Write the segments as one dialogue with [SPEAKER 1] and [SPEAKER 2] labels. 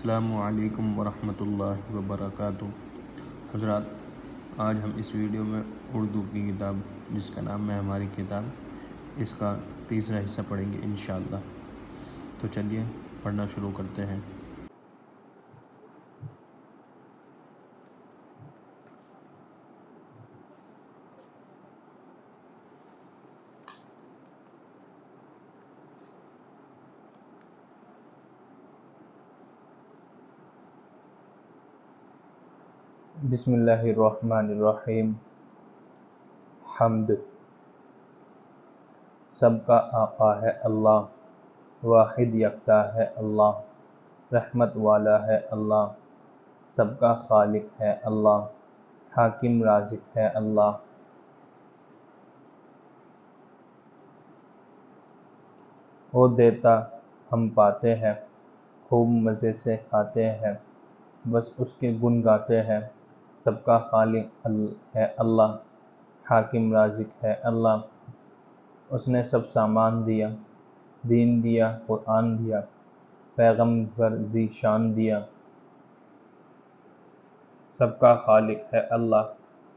[SPEAKER 1] السلام علیکم ورحمۃ اللہ وبرکاتہ۔ حضرات، آج ہم اس ویڈیو میں اردو کی کتاب جس کا نام ہے ہماری کتاب، اس کا تیسرا حصہ پڑھیں گے انشاءاللہ۔ تو چلیے پڑھنا شروع کرتے ہیں۔
[SPEAKER 2] بسم اللہ الرحمن الرحیم۔ حمد سب کا آقا ہے اللہ، واحد یکتا ہے اللہ، رحمت والا ہے اللہ، سب کا خالق ہے اللہ، حاکم رازق ہے اللہ۔ وہ دیتا ہم پاتے ہیں، خوب مزے سے کھاتے ہیں، بس اس کے گن گاتے ہیں۔ سب کا خالق ہے اللہ، حاکم رازق ہے اللہ۔ اس نے سب سامان دیا، دین دیا، قرآن دیا، پیغمبر ذی شان دیا۔ سب کا خالق ہے اللہ،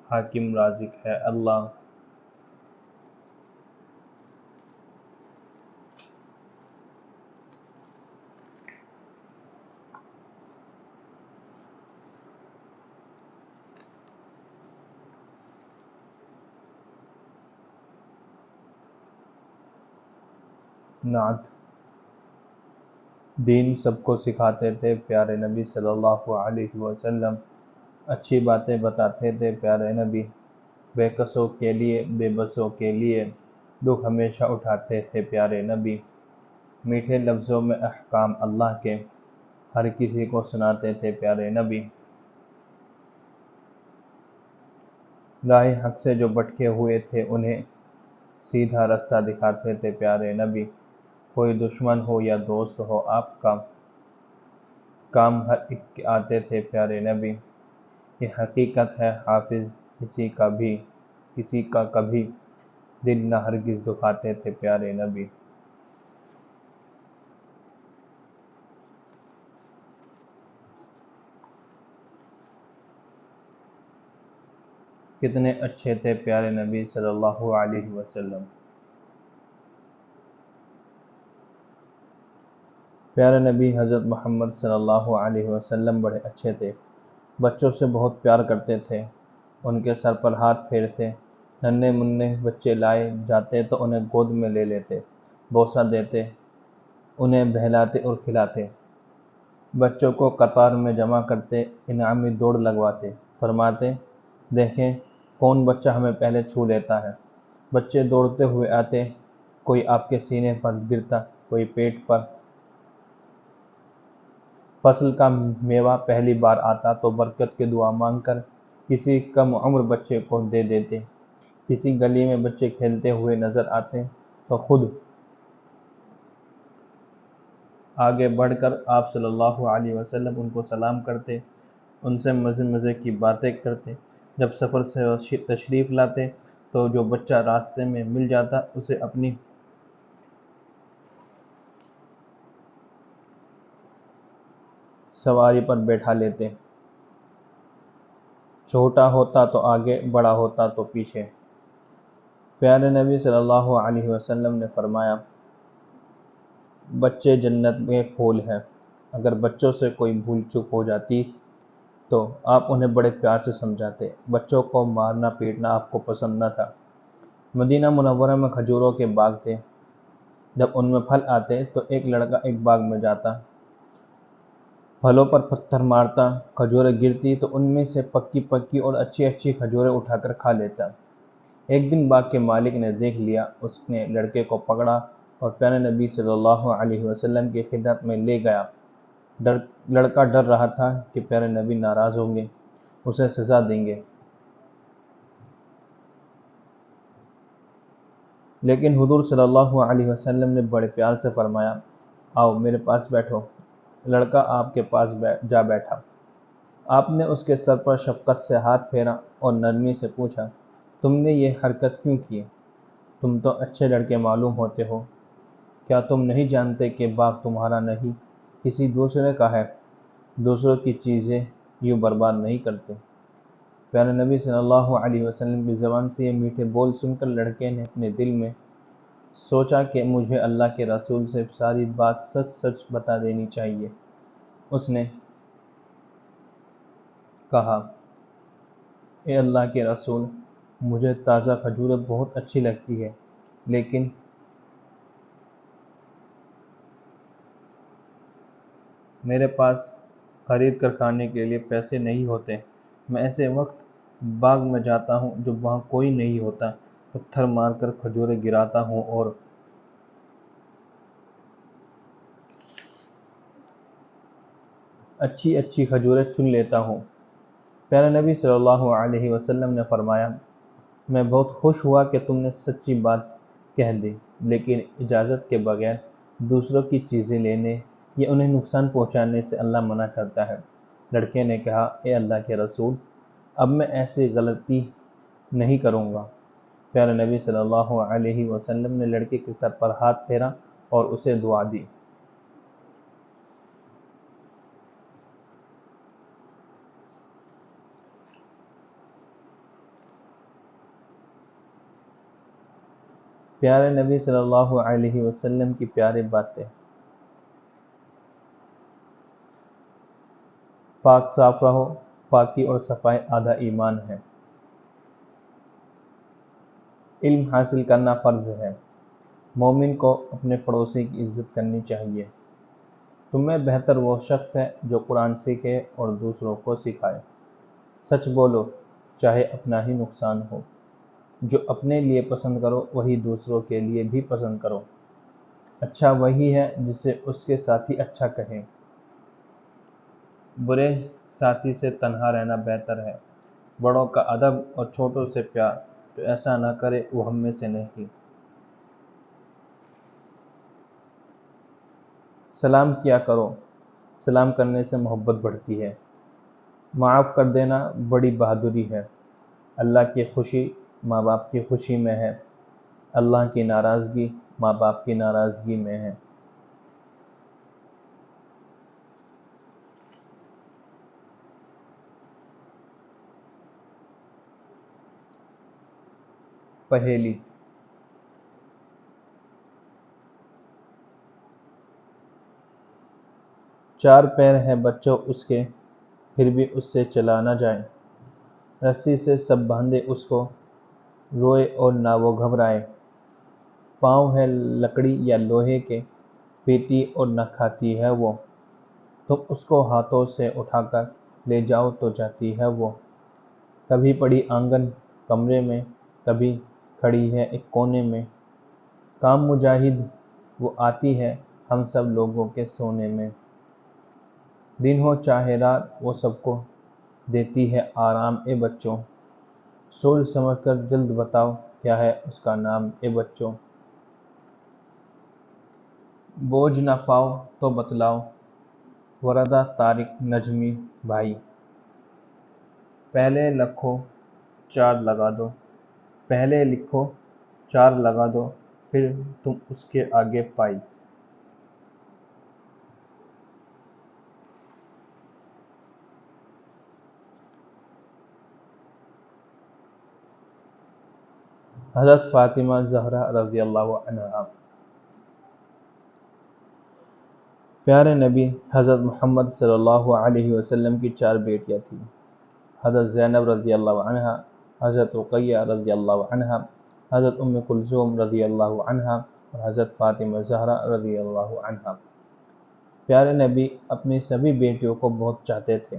[SPEAKER 2] حاکم رازق ہے اللہ۔ نعت۔ دین سب کو سکھاتے تھے پیارے نبی صلی اللہ علیہ وسلم، اچھی باتیں بتاتے تھے پیارے نبی، بے کسوں کے لیے، بے بسوں کے لیے دکھ ہمیشہ اٹھاتے تھے پیارے نبی۔ میٹھے لفظوں میں احکام اللہ کے ہر کسی کو سناتے تھے پیارے نبی۔ راہ حق سے جو بھٹکے ہوئے تھے انہیں سیدھا رستہ دکھاتے تھے پیارے نبی۔ کوئی دشمن ہو یا دوست ہو، آپ کا کام ہر ایک کے آتے تھے پیارے نبی۔ یہ حقیقت ہے حافظ، کسی کا کبھی دل نہ ہرگز دکھاتے تھے پیارے نبی۔ کتنے اچھے تھے پیارے نبی صلی اللہ علیہ وسلم۔ پیارے نبی حضرت محمد صلی اللہ علیہ وسلم بڑے اچھے تھے، بچوں سے بہت پیار کرتے تھے، ان کے سر پر ہاتھ پھیرتے، ننھے منھے بچے لائے جاتے تو انہیں گود میں لے لیتے، بوسہ دیتے، انہیں بہلاتے اور کھلاتے، بچوں کو قطار میں جمع کرتے، انعامی دوڑ لگواتے، فرماتے دیکھیں کون بچہ ہمیں پہلے چھو لیتا ہے۔ بچے دوڑتے ہوئے آتے، کوئی آپ کے سینے پر گرتا، کوئی پیٹ پر۔ فصل کا میوہ پہلی بار آتا تو برکت کی دعا مانگ کر کسی کم عمر بچے کو دے دیتے، کسی گلی میں بچے کھیلتے ہوئے نظر آتے تو خود آگے بڑھ کر آپ صلی اللہ علیہ وسلم ان کو سلام کرتے، ان سے مزے کی باتیں کرتے۔ جب سفر سے تشریف لاتے تو جو بچہ راستے میں مل جاتا اسے اپنی سواری پر بیٹھا لیتے، چھوٹا ہوتا تو آگے، بڑا ہوتا تو پیچھے۔ پیارے نبی صلی اللہ علیہ وسلم نے فرمایا، بچے جنت کے پھول ہیں، اگر بچوں سے کوئی بھول چوک ہو جاتی تو آپ انہیں بڑے پیار سے سمجھاتے۔ بچوں کو مارنا پیٹنا آپ کو پسند نہ تھا۔ مدینہ منورہ میں کھجوروں کے باغ تھے، جب ان میں پھل آتے تو ایک لڑکا ایک باغ میں جاتا، پھلوں پر پتھر مارتا، کھجوریں گرتی تو ان میں سے پکی اور اچھی کھجوریں اٹھا کر کھا لیتا۔ ایک دن باغ کے مالک نے دیکھ لیا، اس نے لڑکے کو پکڑا اور پیارے نبی صلی اللہ علیہ وسلم کی خدمت میں لے گیا۔ لڑکا ڈر رہا تھا کہ پیارے نبی ناراض ہوں گے، اسے سزا دیں گے، لیکن حضور صلی اللہ علیہ وسلم نے بڑے پیار سے فرمایا، آؤ میرے پاس بیٹھو۔ لڑکا آپ کے پاس جا بیٹھا۔ آپ نے اس کے سر پر شفقت سے ہاتھ پھیرا اور نرمی سے پوچھا، تم نے یہ حرکت کیوں کی؟ تم تو اچھے لڑکے معلوم ہوتے ہو، کیا تم نہیں جانتے کہ باغ تمہارا نہیں کسی دوسرے کا ہے؟ دوسروں کی چیزیں یوں برباد نہیں کرتے۔ پیارے نبی صلی اللہ علیہ وسلم کی زبان سے یہ میٹھے بول سن کر لڑکے نے اپنے دل میں سوچا کہ مجھے اللہ کے رسول سے ساری بات سچ سچ بتا دینی چاہیے۔ اس نے کہا، اے اللہ کے رسول، مجھے تازہ کھجوریں بہت اچھی لگتی ہے، لیکن میرے پاس خرید کر کھانے کے لیے پیسے نہیں ہوتے۔ میں ایسے وقت باغ میں جاتا ہوں جب وہاں کوئی نہیں ہوتا، پتھر مار کر کھجوریں گراتا ہوں اور اچھی اچھی کھجوریں چن لیتا ہوں۔ پیارے نبی صلی اللہ علیہ وسلم نے فرمایا، میں بہت خوش ہوا کہ تم نے سچی بات کہہ دی، لیکن اجازت کے بغیر دوسروں کی چیزیں لینے یا انہیں نقصان پہنچانے سے اللہ منع کرتا ہے۔ لڑکے نے کہا، اے اللہ کے رسول، اب میں ایسی غلطی نہیں کروں گا۔ پیارے نبی صلی اللہ علیہ وسلم نے لڑکے کے سر پر ہاتھ پھیرا اور اسے دعا دی۔ پیارے نبی صلی اللہ علیہ وسلم کی پیاری باتیں۔ پاک صاف رہو، پاکی اور صفائی آدھا ایمان ہے۔ علم حاصل کرنا فرض ہے۔ مومن کو اپنے پڑوسی کی عزت کرنی چاہیے۔ تم میں بہتر وہ شخص ہے جو قرآن سیکھے اور دوسروں کو سکھائے۔ سچ بولو، چاہے اپنا ہی نقصان ہو۔ جو اپنے لیے پسند کرو وہی دوسروں کے لیے بھی پسند کرو۔ اچھا وہی ہے جسے اس کے ساتھی اچھا کہیں۔ برے ساتھی سے تنہا رہنا بہتر ہے۔ بڑوں کا ادب اور چھوٹوں سے پیار، جو ایسا نہ کرے وہ ہم میں سے نہیں۔ سلام کیا کرو، سلام کرنے سے محبت بڑھتی ہے۔ معاف کر دینا بڑی بہادری ہے۔ اللہ کی خوشی ماں باپ کی خوشی میں ہے، اللہ کی ناراضگی ماں باپ کی ناراضگی میں ہے۔ پہیلی۔ چار پیر ہیں بچوں اس کے، پھر بھی اس سے چلا نہ جائے۔ رسی سے سب باندھے اس کو، روئے اور نہ وہ گھبرائے۔ پاؤں ہے لکڑی یا لوہے کے، پیتی اور نہ کھاتی ہے وہ۔ تم اس کو ہاتھوں سے اٹھا کر لے جاؤ تو جاتی ہے وہ۔ کبھی پڑی آنگن کمرے میں، کبھی کھڑی ہے ایک کونے میں۔ کام مجاہد وہ آتی ہے ہم سب لوگوں کے سونے میں۔ دن ہو چاہے رات وہ سب کو دیتی ہے آرام اے بچوں۔ سوچ سمجھ کر جلد بتاؤ کیا ہے اس کا نام اے بچوں۔ بوجھ نہ پاؤ تو بتلاؤ وردہ طارق نجمی بھائی۔ پہلے لکھو چار لگا دو، پہلے لکھو چار لگا دو، پھر تم اس کے آگے پائی۔ حضرت فاطمہ زہرا رضی اللہ عنہا۔ پیارے نبی حضرت محمد صلی اللہ علیہ وسلم کی چار بیٹیاں تھیں، حضرت زینب رضی اللہ عنہا، حضرت رقیہ رضی اللہ عنہا، حضرت ام کلثوم رضی اللہ عنہا اور حضرت فاطمہ زہرا رضی اللہ عنہا۔ پیارے نبی اپنی سبھی بیٹیوں کو بہت چاہتے تھے،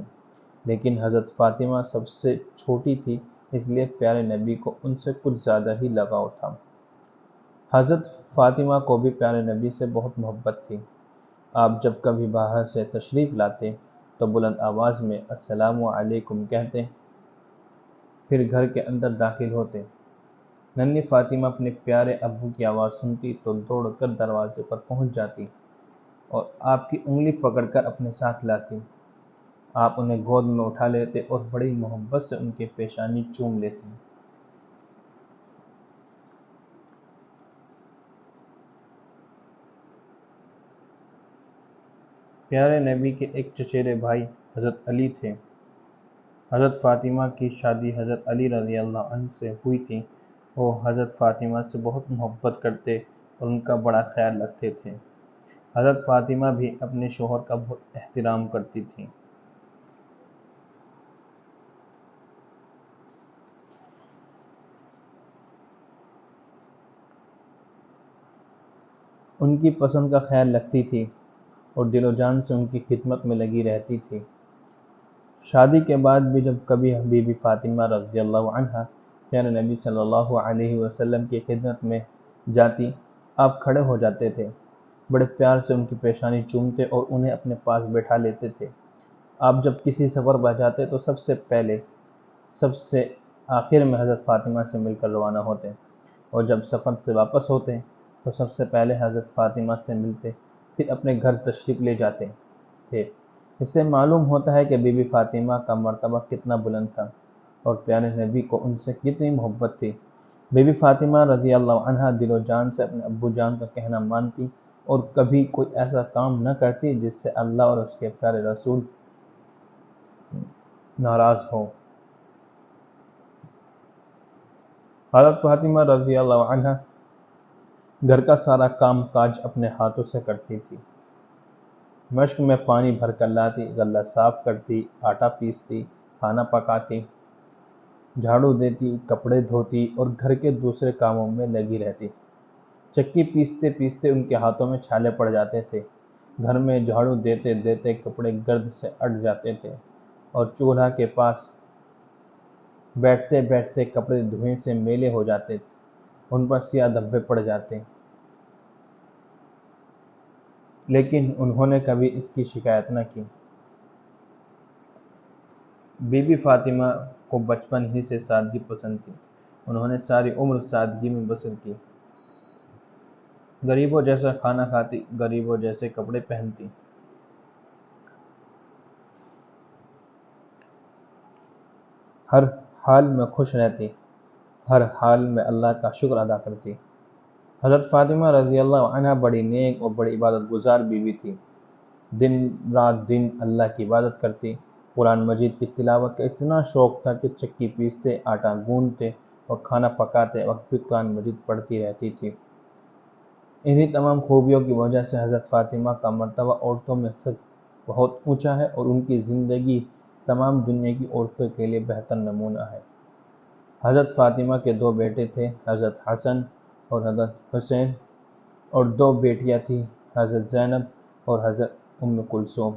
[SPEAKER 2] لیکن حضرت فاطمہ سب سے چھوٹی تھی، اس لیے پیارے نبی کو ان سے کچھ زیادہ ہی لگاؤ تھا۔ حضرت فاطمہ کو بھی پیارے نبی سے بہت محبت تھی۔ آپ جب کبھی باہر سے تشریف لاتے تو بلند آواز میں السلام علیکم کہتے، پھر گھر کے اندر داخل ہوتے۔ ننھی فاطمہ اپنے پیارے ابو کی آواز سنتی تو دوڑ کر دروازے پر پہنچ جاتی اور آپ کی انگلی پکڑ کر اپنے ساتھ لاتی۔ آپ انہیں گود میں اٹھا لیتے اور بڑی محبت سے ان کی پیشانی چوم لیتے۔ پیارے نبی کے ایک چچیرے بھائی حضرت علی تھے۔ حضرت فاطمہ کی شادی حضرت علی رضی اللہ عنہ سے ہوئی تھی۔ وہ حضرت فاطمہ سے بہت محبت کرتے اور ان کا بڑا خیال رکھتے تھے۔ حضرت فاطمہ بھی اپنے شوہر کا بہت احترام کرتی تھیں۔ ان کی پسند کا خیال رکھتی تھی اور دل و جان سے ان کی خدمت میں لگی رہتی تھی۔ شادی کے بعد بھی جب کبھی بی بی فاطمہ رضی اللہ عنہا پیارے نبی صلی اللہ علیہ وسلم کی خدمت میں جاتی، آپ کھڑے ہو جاتے تھے، بڑے پیار سے ان کی پیشانی چومتے اور انہیں اپنے پاس بیٹھا لیتے تھے۔ آپ جب کسی سفر پر جاتے تو سب سے آخر میں حضرت فاطمہ سے مل کر روانہ ہوتے، اور جب سفر سے واپس ہوتے تو سب سے پہلے حضرت فاطمہ سے ملتے، پھر اپنے گھر تشریف لے جاتے تھے۔ اس سے معلوم ہوتا ہے کہ بی بی فاطمہ کا مرتبہ کتنا بلند تھا اور پیارے نبی کو ان سے کتنی محبت تھی۔ بی بی فاطمہ رضی اللہ عنہا دل و جان سے اپنے ابو جان کا کہنا مانتی اور کبھی کوئی ایسا کام نہ کرتی جس سے اللہ اور اس کے پیارے رسول ناراض ہو۔ حضرت فاطمہ رضی اللہ عنہا گھر کا سارا کام کاج اپنے ہاتھوں سے کرتی تھی۔ مشک میں پانی بھر کر لاتی، غلہ صاف کرتی، آٹا پیستی، کھانا پکاتی، جھاڑو دیتی، کپڑے دھوتی اور گھر کے دوسرے کاموں میں لگی رہتی۔ چکی پیستے پیستے ان کے ہاتھوں میں چھالے پڑ جاتے تھے، گھر میں جھاڑو دیتے دیتے کپڑے گرد سے اٹ جاتے تھے اور چولہا کے پاس بیٹھتے بیٹھتے کپڑے دھویں سے میلے ہو جاتے، ان پر سیاہ دھبے پڑ جاتے، لیکن انہوں نے کبھی اس کی شکایت نہ کی۔ بی بی فاطمہ کو بچپن ہی سے سادگی پسند تھی۔ انہوں نے ساری عمر سادگی میں بسر کی، غریبوں جیسا کھانا کھاتی، غریبوں جیسے کپڑے پہنتی، ہر حال میں خوش رہتی، ہر حال میں اللہ کا شکر ادا کرتی۔ حضرت فاطمہ رضی اللہ عنہا بڑی نیک اور بڑی عبادت گزار بیوی تھی۔ دن اللہ کی عبادت کرتی۔ قرآن مجید کی تلاوت کا اتنا شوق تھا کہ چکی پیستے، آٹا گوندتے اور کھانا پکاتے وقت بھی قرآن مجید پڑھتی رہتی تھی۔ انہی تمام خوبیوں کی وجہ سے حضرت فاطمہ کا مرتبہ عورتوں میں سے بہت اونچا ہے اور ان کی زندگی تمام دنیا کی عورتوں کے لیے بہتر نمونہ ہے۔ حضرت فاطمہ کے 2 بیٹے تھے، حضرت حسن اور حضرت حسین، اور 2 بیٹیاں تھیں، حضرت زینب اور حضرت ام کلثوم۔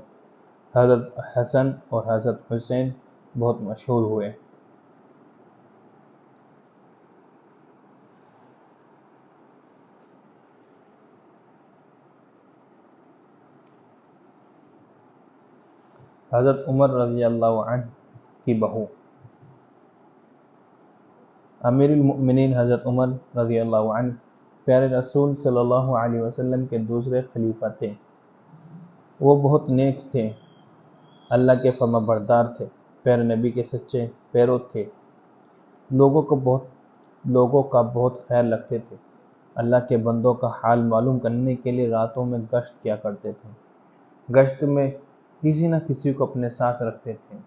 [SPEAKER 2] حضرت حسن اور حضرت حسین بہت مشہور ہوئے۔ حضرت عمر رضی اللہ عنہ کی بہو۔ امیر المؤمنین حضرت عمر رضی اللہ عنہ پیارے رسول صلی اللہ علیہ وسلم کے دوسرے خلیفہ تھے۔ وہ بہت نیک تھے، اللہ کے فرما بردار تھے، پیارے نبی کے سچے پیرو تھے، لوگوں کا بہت خیال رکھتے تھے، اللہ کے بندوں کا حال معلوم کرنے کے لیے راتوں میں گشت کیا کرتے تھے، گشت میں کسی نہ کسی کو اپنے ساتھ رکھتے تھے۔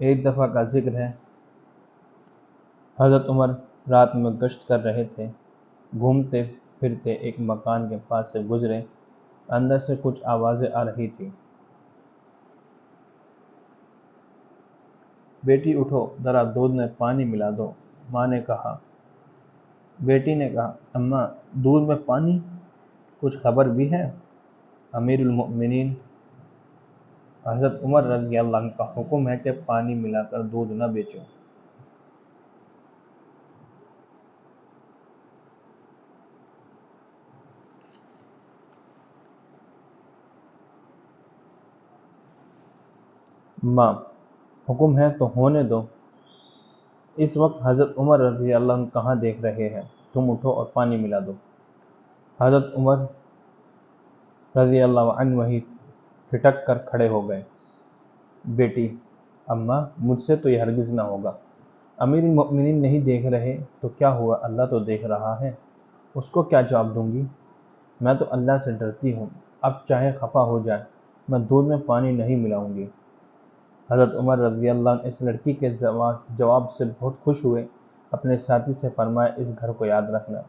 [SPEAKER 2] ایک دفعہ کا ذکر ہے، حضرت عمر رات میں گشت کر رہے تھے، گھومتے پھرتے ایک مکان کے پاس سے گزرے، اندر سے کچھ آوازیں آ رہی تھیں۔ بیٹی اٹھو، ذرا دودھ میں پانی ملا دو، ماں نے کہا۔ بیٹی نے کہا، اماں دودھ میں پانی، کچھ خبر بھی ہے؟ امیر المؤمنین حضرت عمر رضی اللہ عنہ کا حکم ہے کہ پانی ملا کر دودھ نہ بیچو۔ ماں، حکم ہے تو ہونے دو۔ اس وقت حضرت عمر رضی اللہ عنہ کہاں دیکھ رہے ہیں، تم اٹھو اور پانی ملا دو۔ حضرت عمر رضی اللہ عنہ وہیں پھٹک کر کھڑے ہو گئے۔ بیٹی، اماں مجھ سے تو یہ ہرگز نہ ہوگا۔ امیر المؤمنین نہیں دیکھ رہے تو کیا ہوا، اللہ تو دیکھ رہا ہے۔ اس کو کیا جواب دوں گی؟ میں تو اللہ سے ڈرتی ہوں، اب چاہے خفا ہو جائے، میں دودھ میں پانی نہیں ملاؤں گی۔ حضرت عمر رضی اللہ عنہ اس لڑکی کے جواب سے بہت خوش ہوئے، اپنے ساتھی سے فرمایا اس گھر کو یاد رکھنا۔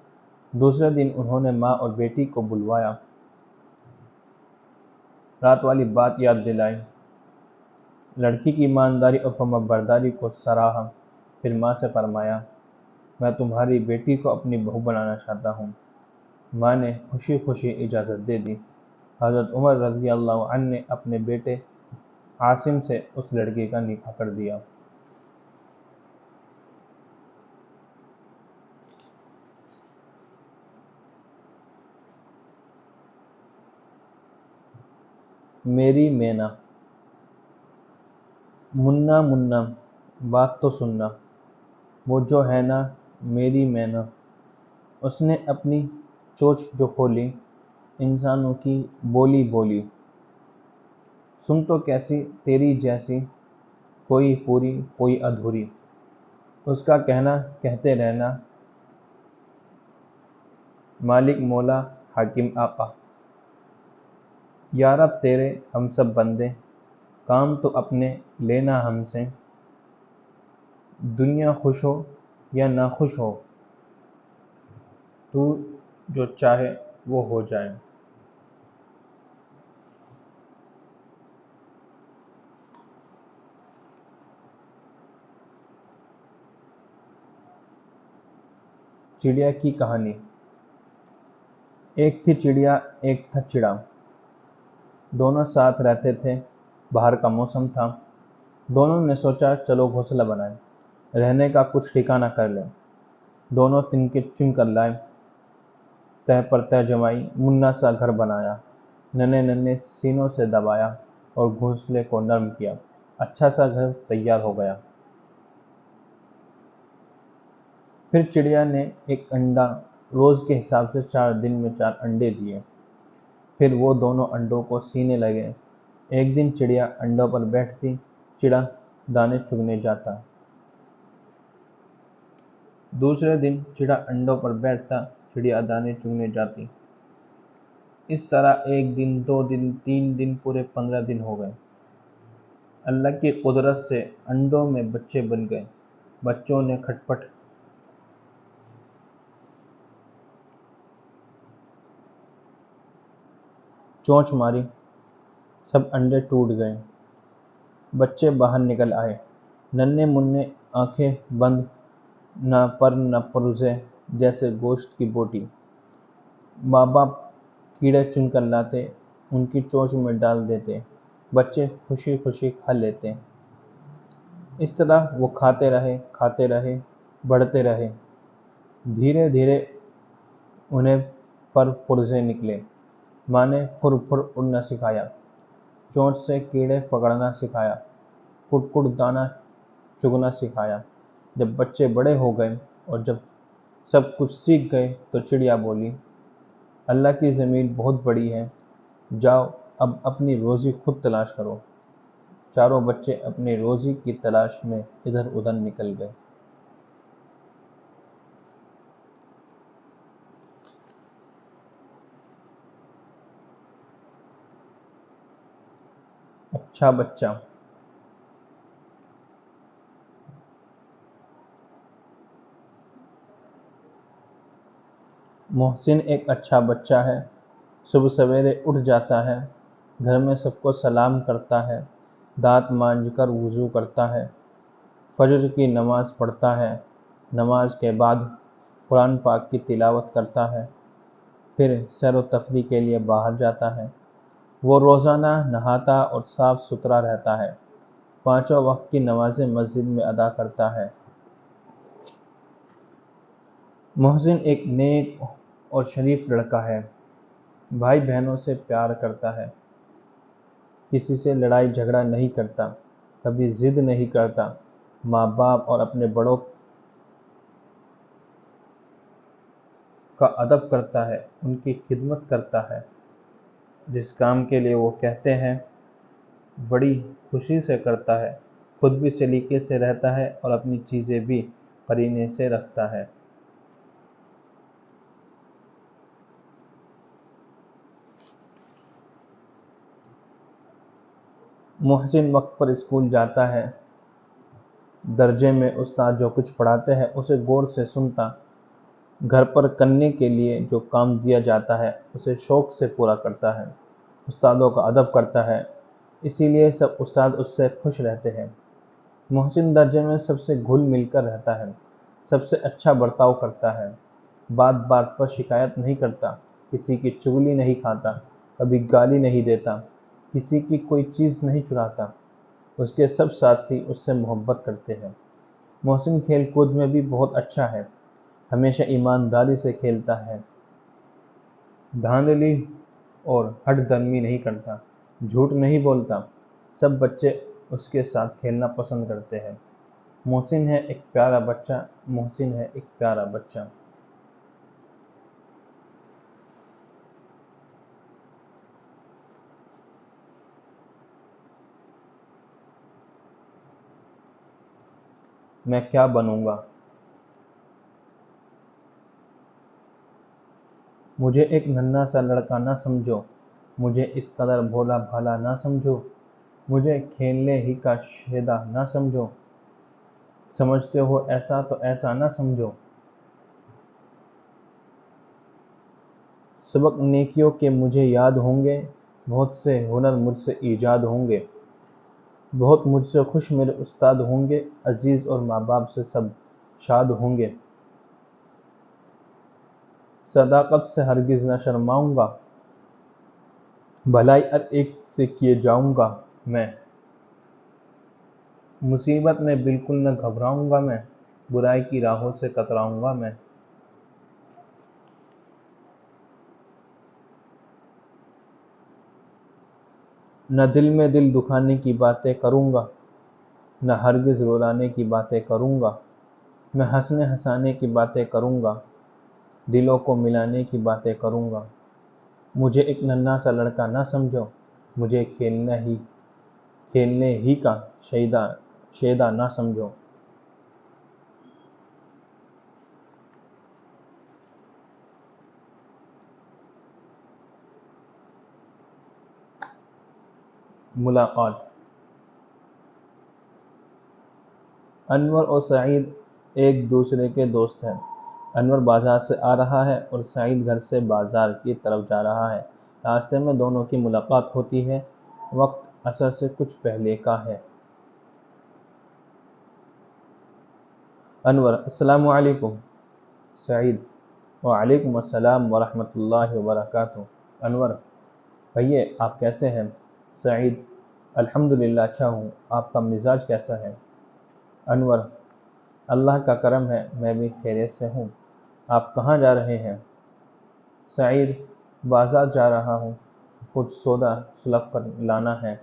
[SPEAKER 2] دوسرے دن انہوں نے ماں اور بیٹی کو بلوایا، رات والی بات یاد دلائی، لڑکی کی ایمانداری اور فرما برداری کو سراہا، پھر ماں سے فرمایا میں تمہاری بیٹی کو اپنی بہو بنانا چاہتا ہوں۔ ماں نے خوشی خوشی اجازت دے دی۔ حضرت عمر رضی اللہ عنہ نے اپنے بیٹے عاصم سے اس لڑکی کا نکاح کر دیا۔ میری مینا، منا منا بات تو سننا، وہ جو ہے نا میری مینا، اس نے اپنی چونچ جو کھولی، انسانوں کی بولی بولی، سن تو کیسی تیری جیسی، کوئی پوری کوئی ادھوری، اس کا کہنا کہتے رہنا، مالک مولا حاکم آقا، یا رب تیرے ہم سب بندے، کام تو اپنے لینا ہم سے، دنیا خوش ہو یا نہ خوش ہو، تو جو چاہے وہ ہو جائے۔ چڑیا کی کہانی۔ ایک تھی چڑیا، ایک تھا چڑا، دونوں ساتھ رہتے تھے۔ باہر کا موسم تھا، دونوں نے سوچا چلو گھونسلہ بنائیں، رہنے کا کچھ ٹھکانہ کر لیں۔ دونوں تنکے چن کر لائے، تہ پر تہ جمائی، منا سا گھر بنایا، ننھے ننھے سینوں سے دبایا اور گھونسلے کو نرم کیا، اچھا سا گھر تیار ہو گیا۔ پھر چڑیا نے ایک انڈا روز کے حساب سے 4 دن میں 4 انڈے دیے، پھر وہ دونوں انڈوں کو سینے لگے۔ ایک دن چڑیا انڈوں پر بیٹھتی، چڑا دانے چگنے جاتا۔ دوسرے دن چڑا انڈوں پر بیٹھتا، چڑیا دانے چگنے جاتی۔ اس طرح 1 دن، 2 دن، 3 دن، پورے 15 دن ہو گئے۔ اللہ کی قدرت سے انڈوں میں بچے بن گئے۔ بچوں نے کھٹپٹ چونچ ماری، سب انڈے ٹوٹ گئے، بچے باہر نکل آئے، ننھے منھے، آنکھیں بند، نہ پر نہ پرزے، جیسے گوشت کی بوٹی۔ ماں باپ کیڑے چن کر لاتے، ان کی چونچ میں ڈال دیتے، بچے خوشی خوشی کھا لیتے۔ اس طرح وہ کھاتے رہے، بڑھتے رہے۔ دھیرے دھیرے انہیں پر پرزے نکلے۔ ماں نے پھر پھر اڑنا سکھایا، چونچ سے کیڑے پکڑنا سکھایا، کٹ کٹ دانہ چگنا سکھایا۔ جب بچے بڑے ہو گئے اور جب سب کچھ سیکھ گئے تو چڑیا بولی، اللہ کی زمین بہت بڑی ہے، جاؤ اب اپنی روزی خود تلاش کرو۔ چاروں بچے اپنی روزی کی تلاش میں ادھر ادھر نکل گئے۔ اچھا بچہ۔ محسن ایک اچھا بچہ ہے، صبح سویرے اٹھ جاتا ہے، گھر میں سب کو سلام کرتا ہے، دانت مانجھ کر وضو کرتا ہے، فجر کی نماز پڑھتا ہے، نماز کے بعد قرآن پاک کی تلاوت کرتا ہے، پھر سیر و تفریح کے لیے باہر جاتا ہے۔ وہ روزانہ نہاتا اور صاف ستھرا رہتا ہے، 5 وقت کی نمازیں مسجد میں ادا کرتا ہے۔ محسن ایک نیک اور شریف لڑکا ہے، بھائی بہنوں سے پیار کرتا ہے، کسی سے لڑائی جھگڑا نہیں کرتا، کبھی ضد نہیں کرتا، ماں باپ اور اپنے بڑوں کا ادب کرتا ہے، ان کی خدمت کرتا ہے، جس کام کے لیے وہ کہتے ہیں بڑی خوشی سے کرتا ہے، خود بھی سلیقے سے رہتا ہے اور اپنی چیزیں بھی قرینے سے رکھتا ہے۔ محسن وقت پر اسکول جاتا ہے، درجے میں استاد جو کچھ پڑھاتے ہیں اسے غور سے سنتا، گھر پر کرنے کے لیے جو کام دیا جاتا ہے اسے شوق سے پورا کرتا ہے، استادوں کا ادب کرتا ہے، اسی لیے سب استاد اس سے خوش رہتے ہیں۔ محسن درجے میں سب سے گھل مل کر رہتا ہے، سب سے اچھا برتاؤ کرتا ہے، بات بات پر شکایت نہیں کرتا، کسی کی چغلی نہیں کھاتا، کبھی گالی نہیں دیتا، کسی کی کوئی چیز نہیں چراتا، اس کے سب ساتھی اس سے محبت کرتے ہیں۔ محسن کھیل کود میں بھی بہت اچھا ہے، ہمیشہ ایمانداری سے کھیلتا ہے، دھاندلی اور ہٹ درمی نہیں کرتا، جھوٹ نہیں بولتا، سب بچے اس کے ساتھ کھیلنا پسند کرتے ہیں۔ محسن ہے ایک پیارا بچہ، محسن ہے ایک پیارا بچہ۔ میں کیا بنوں گا؟ مجھے ایک ننھا سا لڑکا نہ سمجھو، مجھے اس قدر بھولا بھالا نہ سمجھو، مجھے کھیلنے ہی کا شیدا نہ سمجھو، سمجھتے ہو ایسا تو ایسا نہ سمجھو۔ سبق نیکیوں کے مجھے یاد ہوں گے، بہت سے ہنر مجھ سے ایجاد ہوں گے، بہت مجھ سے خوش میرے استاد ہوں گے، عزیز اور ماں باپ سے سب شاد ہوں گے۔ صداقت سے ہرگز نہ شرماؤں گا، بھلائی ہر ایک سے کیے جاؤں گا میں، مصیبت میں بالکل نہ گھبراؤں گا میں، برائی کی راہوں سے کتراؤں گا میں۔ نہ دل میں دل دکھانے کی باتیں کروں گا، نہ ہرگز رولانے کی باتیں کروں گا، میں ہنسنے ہنسانے کی باتیں کروں گا، دلوں کو ملانے کی باتیں کروں گا۔ مجھے ایک ننھا سا لڑکا نہ سمجھو، مجھے کھیلنے ہی کا شیدا نہ سمجھو۔ ملاقات۔ انور اور سعید ایک دوسرے کے دوست ہیں۔ انور بازار سے آ رہا ہے اور سعید گھر سے بازار کی طرف جا رہا ہے۔ راستے میں دونوں کی ملاقات ہوتی ہے۔ وقت عصر سے کچھ پہلے کا ہے۔ انور: السلام علیکم۔ سعید: وعلیکم السلام ورحمۃ اللہ وبرکاتہ۔ انور: کہیے آپ کیسے ہیں؟ سعید: الحمدللہ اچھا ہوں، آپ کا مزاج کیسا ہے؟ انور: اللہ کا کرم ہے، میں بھی خیریت سے ہوں۔ آپ کہاں جا رہے ہیں؟ سعید: بازار جا رہا ہوں، کچھ سودا سلف کر لانا ہے۔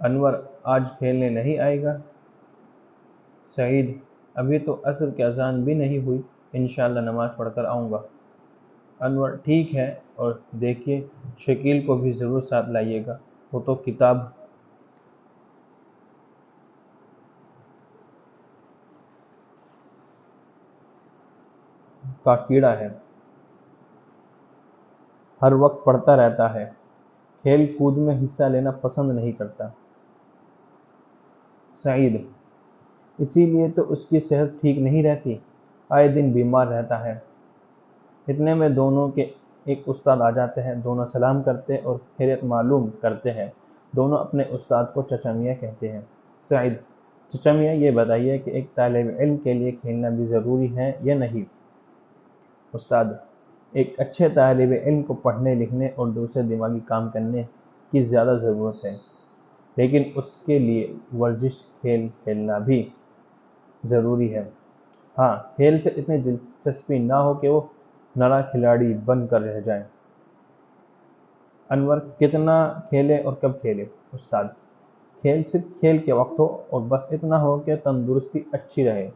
[SPEAKER 2] انور: آج کھیلنے نہیں آئے گا؟ سعید: ابھی تو عصر کی اذان بھی نہیں ہوئی، انشاءاللہ نماز پڑھ کر آؤں گا۔ انور: ٹھیک ہے، اور دیکھیے شکیل کو بھی ضرور ساتھ لائیے گا، وہ تو کتاب کا کیڑا ہے، ہر وقت پڑھتا رہتا ہے، کھیل کود میں حصہ لینا پسند نہیں کرتا۔ سعید: اسی لیے تو اس کی صحت ٹھیک نہیں رہتی، آئے دن بیمار رہتا ہے۔ اتنے میں دونوں کے ایک استاد آ جاتے ہیں، دونوں سلام کرتے اور خیریت معلوم کرتے ہیں۔ دونوں اپنے استاد کو چچا میاں کہتے ہیں۔ سعید: چچا میاں یہ بتائیے کہ ایک طالب علم کے لیے کھیلنا بھی ضروری ہے یا نہیں؟ استاد: ایک اچھے طالب علم کو پڑھنے لکھنے اور دوسرے دماغی کام کرنے کی زیادہ ضرورت ہے، لیکن اس کے لیے ورزش کھیل کھیلنا بھی ضروری ہے۔ ہاں، کھیل سے اتنی دلچسپی نہ ہو کہ وہ نرا کھلاڑی بن کر رہ جائے۔ انور: کتنا کھیلے اور کب کھیلے؟ استاد: کھیل صرف کھیل کے وقت ہو اور بس اتنا ہو کہ تندرستی اچھی رہے،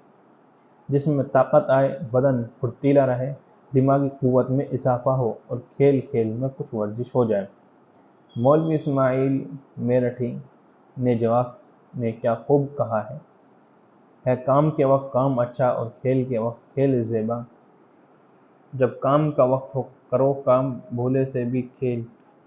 [SPEAKER 2] جسم میں طاقت آئے، بدن پھرتیلا رہے، دماغی قوت میں اضافہ ہو اور کھیل کھیل میں کچھ ورزش ہو جائے۔ مولوی اسماعیل میرٹھی نے جواب میں کیا خوب کہا ہے کام کے وقت کام اچھا اور کھیل کے وقت کھیل زیبا۔ جب کام کا وقت ہو کرو کام، بھولے سے بھی کھیل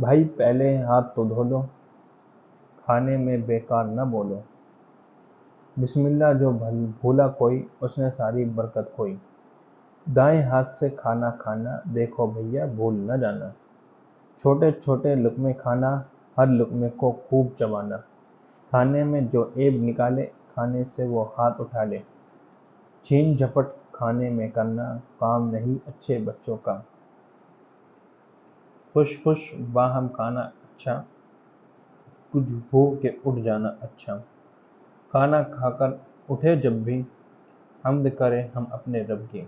[SPEAKER 2] بھائی پہلے ہاتھ تو دھو لو، کھانے میں بیکار نہ بولو، بسم اللہ جو بھولا کوئی اس نے ساری برکت کھوئی، دائیں ہاتھ سے کھانا کھانا دیکھو بھیا بھول نہ جانا، چھوٹے چھوٹے لقمے کھانا ہر لقمے کو خوب چبانا، کھانے میں جو عیب نکالے کھانے سے وہ ہاتھ اٹھا لے، چھین جھپٹ کھانے میں کرنا کام نہیں اچھے بچوں کا، خوش خوش باہم کھانا اچھا، کچھ بھو کے اٹھ جانا اچھا، کھانا کھا کر اٹھے جب بھی حمد کریں ہم اپنے رب کی۔